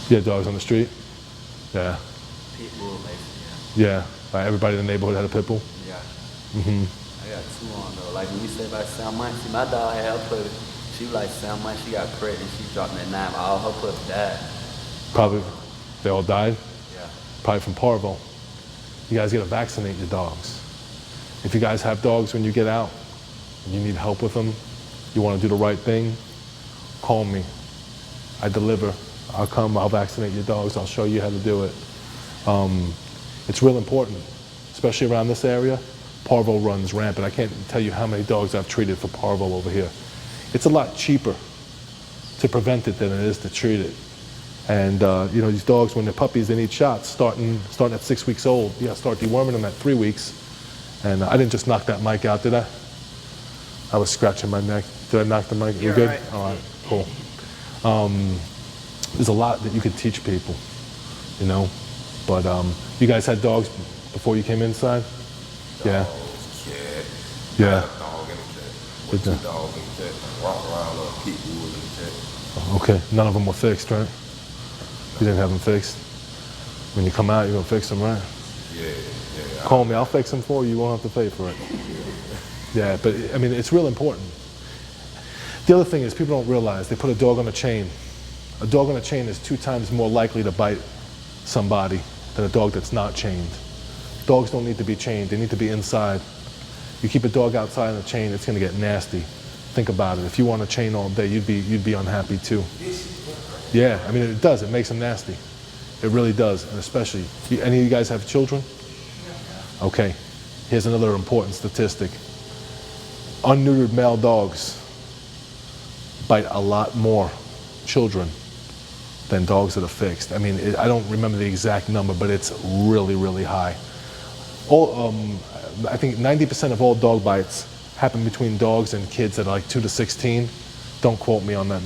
You had dogs on the street? Yeah. Pit bull, basically, Yeah. Like everybody in the neighborhood had a pit bull? yeah. Mm-hmm. I got 2 on though. Like when we say about 7 months, see, my dog had her puppy. She was like 7 months, she got pregnant, she dropped at 9, but all her puppies died. Probably, they all died? Yeah. Probably from parvo. You guys gotta vaccinate your dogs. If you guys have dogs when you get out, and you need help with them, you wanna do the right thing, call me. I deliver. I'll come, I'll vaccinate your dogs, I'll show you how to do it. It's real important, especially around this area. Parvo runs rampant. I can't tell you how many dogs I've treated for parvo over here. It's a lot cheaper to prevent it than it is to treat it. And you know, these dogs, when they're puppies, they need shots starting at 6 weeks old. You gotta start deworming them at 3 weeks. And I didn't just knock that mic out, did I? I was scratching my neck. Did I knock the mic? You're good? Right. All right, cool. There's a lot that you could teach people, you know? But you guys had dogs before you came inside? Yeah. Cat. Yeah. Dog and a cat. With 2 dogs and a cat. Walk around on pit bull and a cat. Okay, none of them were fixed, right? You didn't have them fixed? When you come out, you're gonna fix them, right? Yeah. Call me, I'll fix them for you, you won't have to pay for it. Yeah, but I mean, it's real important. The other thing is people don't realize, they put a dog on a chain. A dog on a chain is 2 times more likely to bite somebody than a dog that's not chained. Dogs don't need to be chained, they need to be inside. You keep a dog outside on a chain, it's gonna get nasty. Think about it, if you want a chain all day, you'd be unhappy too. Yeah, I mean it does, it makes them nasty. It really does, and especially, any of you guys have children? Okay, here's another important statistic. Unneutered male dogs bite a lot more children than dogs that are fixed. I mean, I don't remember the exact number, but it's really, really high. I think 90% of all dog bites happen between dogs and kids that are like 2 to 16. Don't quote me on that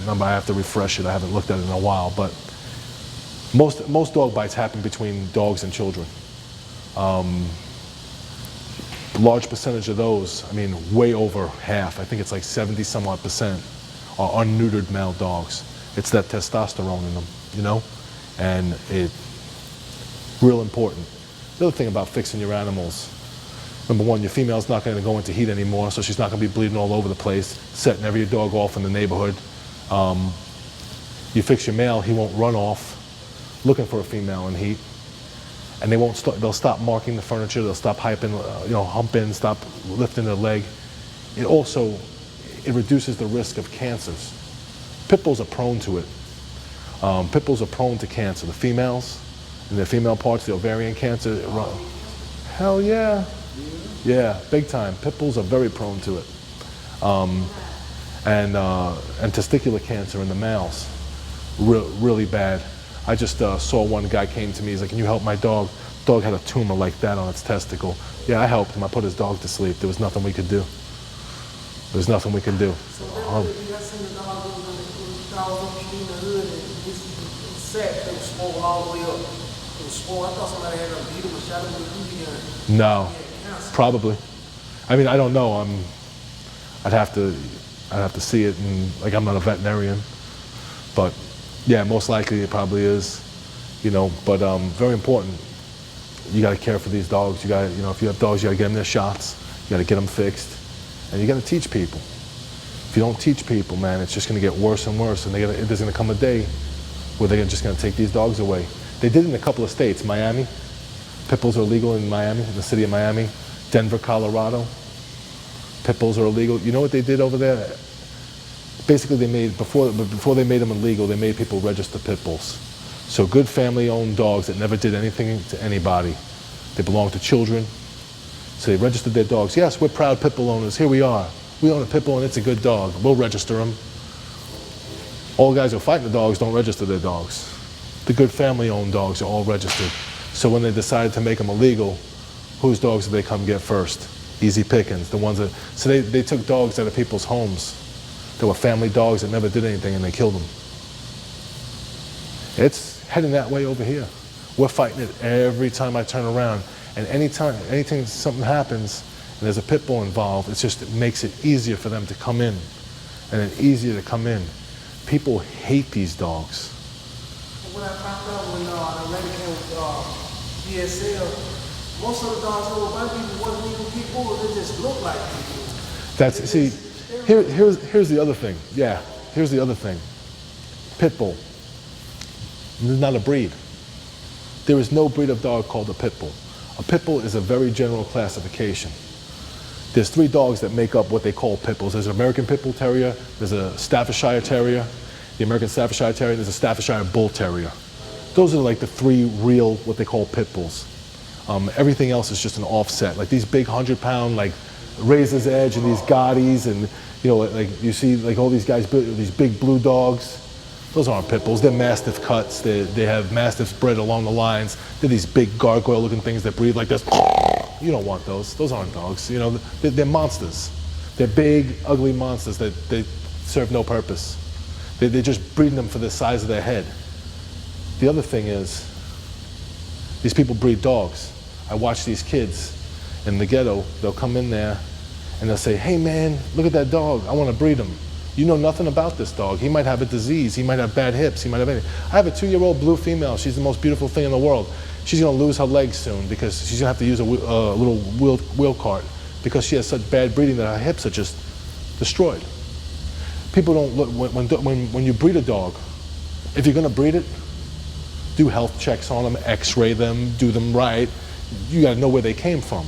number, I have to refresh it, I haven't looked at it in a while, but most dog bites happen between dogs and children. Large percentage of those, I mean, way over half, I think it's like 70 some odd percent, are unneutered male dogs. It's that testosterone in them, you know? And it's real important. The other thing about fixing your animals, number one, your female's not gonna go into heat anymore, so she's not gonna be bleeding all over the place, setting every dog off in the neighborhood. You fix your male, he won't run off looking for a female in heat. And they'll stop marking the furniture, they'll stop hyping, humping, stop lifting their leg. It reduces the risk of cancers. Pit bulls are prone to it. Pit bulls are prone to cancer. The females, and the female parts, the ovarian cancer, hell yeah. Yeah, big time. Pit bulls are very prone to it. And testicular cancer in the males, really bad. I just saw one guy came to me, he's like, can you help my dog? Dog had a tumor like that on its testicle. Yeah, I helped him, I put his dog to sleep. There was nothing we could do. There's nothing we can do. So you got seen the dog was in the hood and this sack that was swole all the way up. It was swole. I thought somebody had beat him or shot him with a BB gun. No, probably. I mean, I don't know. I'd have to see it, and like I'm not a veterinarian, but yeah, most likely it probably is, you know. But very important. You got to care for these dogs. You got to, if you have dogs, you got to get them their shots. You got to get them fixed, and you got to teach people. If you don't teach people, man, it's just going to get worse and worse. And there's going to come a day where they're just going to take these dogs away. They did it in a couple of states. Miami, pit bulls are illegal in Miami, in the city of Miami. Denver, Colorado, pit bulls are illegal. You know what they did over there? Basically, before they made them illegal, they made people register pit bulls. So good family-owned dogs that never did anything to anybody. They belong to children. So they registered their dogs. Yes, we're proud pit bull owners. Here we are. We own a pit bull and it's a good dog. We'll register them. All the guys who fight the dogs don't register their dogs. The good family-owned dogs are all registered. So when they decided to make them illegal, whose dogs did they come get first? Easy pickings. The ones that. So they took dogs out of people's homes. There were family dogs that never did anything and they killed them. It's heading that way over here. We're fighting it every time I turn around. And something happens and there's a pit bull involved, it makes it easier for them to come in. And then easier to come in. People hate these dogs. When I found out when the lady came with DSL, most of the dogs that were white people wasn't even pit bulls, they just looked like pit bulls. That's, see, here's the other thing. Yeah, here's the other thing. Pit bull. This is not a breed. There is no breed of dog called a pit bull. A pit bull is a very general classification. There's 3 dogs that make up what they call pit bulls. There's an American Pit Bull Terrier, there's a Staffordshire Terrier, the American Staffordshire Terrier, and there's a Staffordshire Bull Terrier. Those are like the 3 real, what they call pit bulls. Everything else is just an offset. Like these big 100-pound, like Razor's Edge and these Gottis, and you know, like you see like all these guys, these big blue dogs. Those aren't pit bulls. They're Mastiff cuts. They have Mastiffs bred along the lines. They're these big gargoyle-looking things that breathe like this. You don't want those. Those aren't dogs. You know, they're monsters. They're big, ugly monsters that they serve no purpose. They're just breeding them for the size of their head. The other thing is, these people breed dogs. I watch these kids in the ghetto. They'll come in there and they'll say, "Hey man, look at that dog. I want to breed him. You know nothing about this dog. He might have a disease. He might have bad hips. He might have anything." I have a 2-year-old blue female. She's the most beautiful thing in the world. She's going to lose her legs soon because she's going to have to use a little wheel cart because she has such bad breeding that her hips are just destroyed. People don't look, when you breed a dog, if you're going to breed it, do health checks on them, x-ray them, do them right. You got to know where they came from.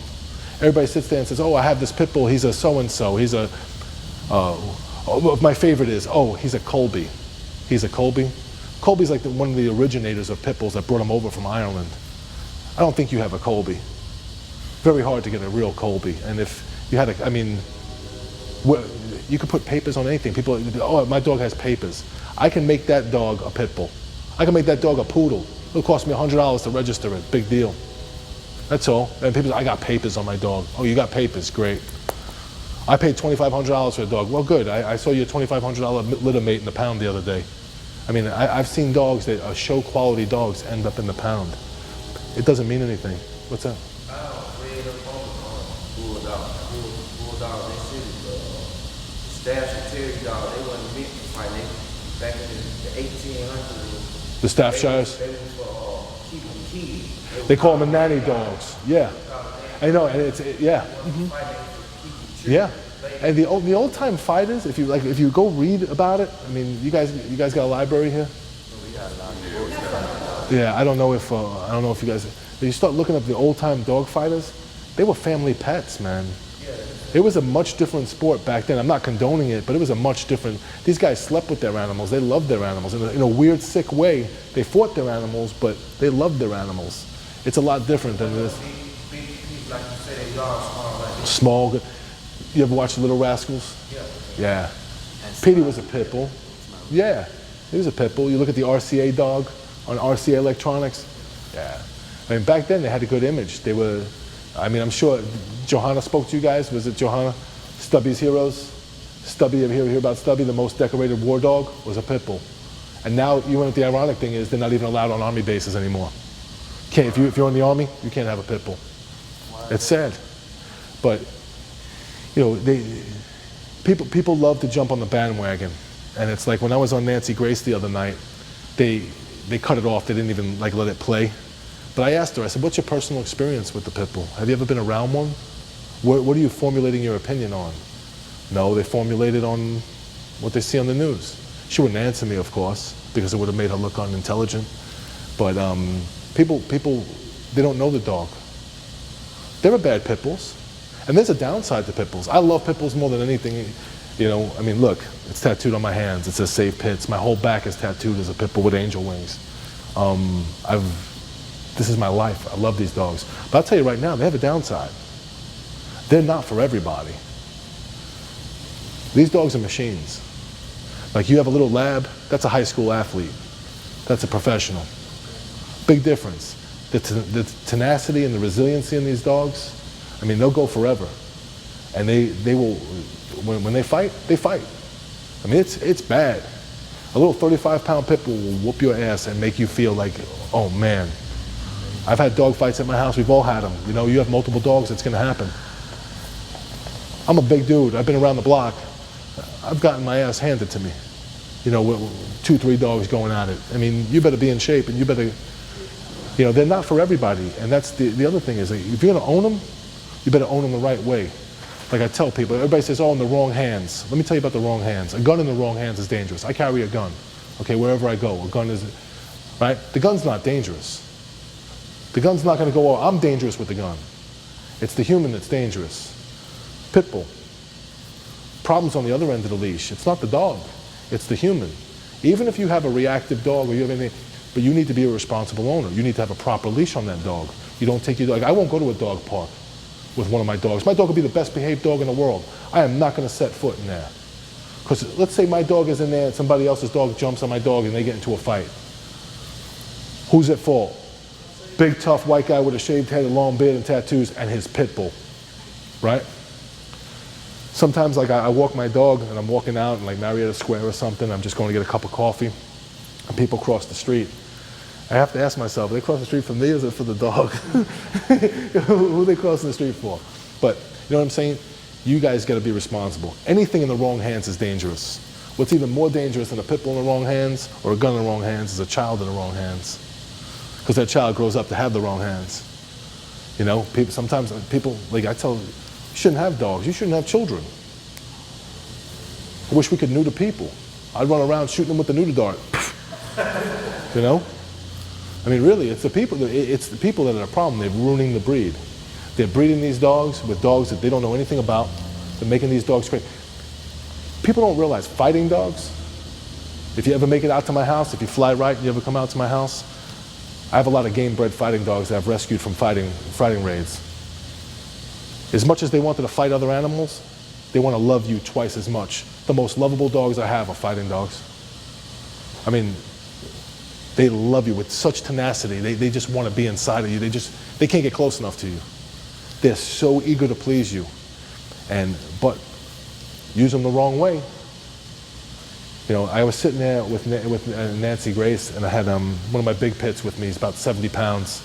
Everybody sits there and says, "Oh, I have this pit bull. He's a so-and-so. He's a, my favorite is, oh, he's a Colby. He's a Colby." Colby's like one of the originators of pit bulls that brought him over from Ireland. I don't think you have a Colby. Very hard to get a real Colby. And if you had a, I mean, you could put papers on anything. People, "Oh, my dog has papers." I can make that dog a pit bull. I can make that dog a poodle. It'll cost me $100 to register it. Big deal. That's all. And people say, "I got papers on my dog." "Oh, you got papers? Great. I paid $2,500 for a dog." "Well, good. I saw your $2,500 litter mate in the pound the other day." I mean, I've seen dogs that are show quality dogs end up in the pound. It doesn't mean anything. What's that? Bred up on bulldog. Bulldog, they said Staffordshire Terrier dog, they wasn't meant to fight. Back in the 1800s. The Staffordshires? They was for keeping kids. They call them nanny dogs. Yeah. I know, and yeah. Yeah. And the old time fighters, if you go read about it, I mean, you guys got a library here? Yeah, I don't know if you guys, if you start looking up the old time dog fighters, they were family pets, man. It was a much different sport back then. I'm not condoning it, but it was a much different. These guys slept with their animals. They loved their animals in a weird, sick way. They fought their animals, but they loved their animals. It's a lot different than this. Big people, like you said, they are small. Like Small. You ever watch Little Rascals? Yeah. Petey was a pit bull. Yeah, he was a pit bull. You look at the RCA dog on RCA Electronics. Yeah. I mean, back then they had a good image. They were, I mean, I'm sure Johanna spoke to you guys. Was it Johanna? Stubby's Heroes? Stubby, you ever hear about Stubby? The most decorated war dog was a pit bull. And now, the ironic thing is they're not even allowed on army bases anymore. If you're in the army, you can't have a pit bull. It's sad. But, you know, people love to jump on the bandwagon. And it's like when I was on Nancy Grace the other night, they cut it off. They didn't even let it play. But I asked her, I said, "What's your personal experience with the pit bull? Have you ever been around one? What are you formulating your opinion on?" No, they formulated on what they see on the news. She wouldn't answer me, of course, because it would have made her look unintelligent. But people, they don't know the dog. There are bad pit bulls. And there's a downside to pit bulls. I love pit bulls more than anything. You know, I mean, look, it's tattooed on my hands. It says "Save Pits." My whole back is tattooed as a pit bull with angel wings. This is my life. I love these dogs. But I'll tell you right now, they have a downside. They're not for everybody. These dogs are machines. Like you have a little lab, that's a high school athlete. That's a professional. Big difference. The tenacity and the resiliency in these dogs, I mean, they'll go forever. And they will, when they fight, they fight. I mean, it's bad. A little 35-pound pit bull will whoop your ass and make you feel like, oh man. I've had dog fights at my house. We've all had them. You know, you have multiple dogs, it's going to happen. I'm a big dude. I've been around the block. I've gotten my ass handed to me. you know, with 2, 3 dogs going at it. I mean, you better be in shape, and you better, you know, they're not for everybody. And that's the other thing is, like, if you're gonna own them, you better own them the right way. Like I tell people, everybody says, oh, in the wrong hands. Let me tell you about the wrong hands. A gun in the wrong hands is dangerous. I carry a gun, okay, wherever I go. A gun is, right? The gun's not dangerous. The gun's not gonna go, oh, I'm dangerous with the gun. It's the human that's dangerous. Pit bull. Problems on the other end of the leash. It's not the dog, it's the human. Even if you have a reactive dog or you have anything, but you need to be a responsible owner. You need to have a proper leash on that dog. You don't take your dog. I won't go to a dog park with one of my dogs. My dog will be the best behaved dog in the world. I am not going to set foot in there. Because let's say my dog is in there and somebody else's dog jumps on my dog and they get into a fight. Who's at fault? Big tough white guy with a shaved head, a long beard and tattoos, and his pit bull, right? Sometimes like I walk my dog and I'm walking out in like Marietta Square or something, I'm just going to get a cup of coffee and people cross the street. I have to ask myself, are they crossing the street for me or is it for the dog? Who are they crossing the street for? But you know what I'm saying? You guys got to be responsible. Anything in the wrong hands is dangerous. What's even more dangerous than a pit bull in the wrong hands or a gun in the wrong hands is a child in the wrong hands. Because that child grows up to have the wrong hands. You know, sometimes people, like I tell, you shouldn't have dogs. You shouldn't have children. I wish we could neuter people. I'd run around shooting them with the neuter dart. You know? I mean, really, it's the people that are the problem. They're ruining the breed. They're breeding these dogs with dogs that they don't know anything about. They're making these dogs crazy. People don't realize fighting dogs. If you ever make it out to my house, if you fly right and you ever come out to my house, I have a lot of game-bred fighting dogs that I've rescued from fighting raids. As much as they wanted to fight other animals, they want to love you twice as much. The most lovable dogs I have are fighting dogs. I mean, they love you with such tenacity. They just want to be inside of you. They can't get close enough to you. They're so eager to please you. But use them the wrong way. You know, I was sitting there with Nancy Grace, and I had one of my big pits with me. He's about 70 pounds.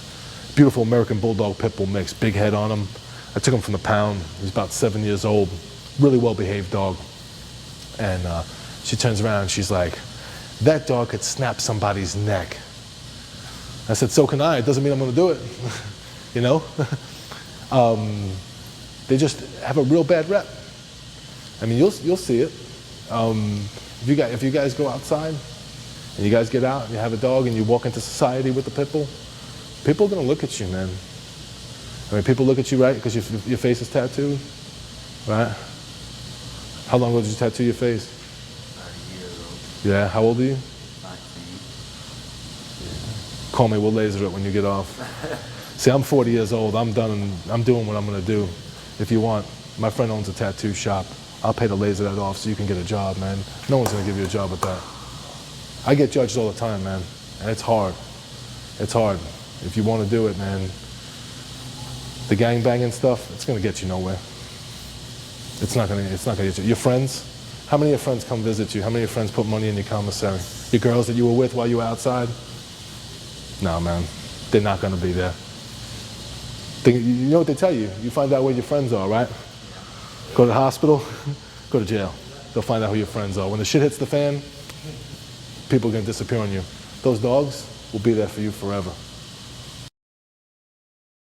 Beautiful American Bulldog Pit Bull mix, big head on him. I took him from the pound. He's about 7 years old. Really well-behaved dog. And she turns around and she's like, that dog could snap somebody's neck. I said, so can I. It doesn't mean I'm going to do it. You know? They just have a real bad rep. I mean, you'll see it. If you guys go outside and you guys get out and you have a dog and you walk into society with a pit bull, people are going to look at you, man. I mean, people look at you, right, because your face is tattooed, right? How long ago did you tattoo your face? 30 years old. Yeah, how old are you? 19. Call me, we'll laser it when you get off. See, I'm 40 years old. I'm done. I'm doing what I'm going to do. If you want, my friend owns a tattoo shop. I'll pay to laser that off so you can get a job, man. No one's going to give you a job with that. I get judged all the time, man, and it's hard. It's hard. If you want to do it, man, the gangbanging stuff, it's going to get you nowhere. It's not going to get you. Your friends, how many of your friends come visit you? How many of your friends put money in your commissary? Your girls that you were with while you were outside? No, man, they're not going to be there. You know what they tell you? You find out where your friends are, right? Go to the hospital, go to jail. They'll find out who your friends are. When the shit hits the fan, people are going to disappear on you. Those dogs will be there for you forever.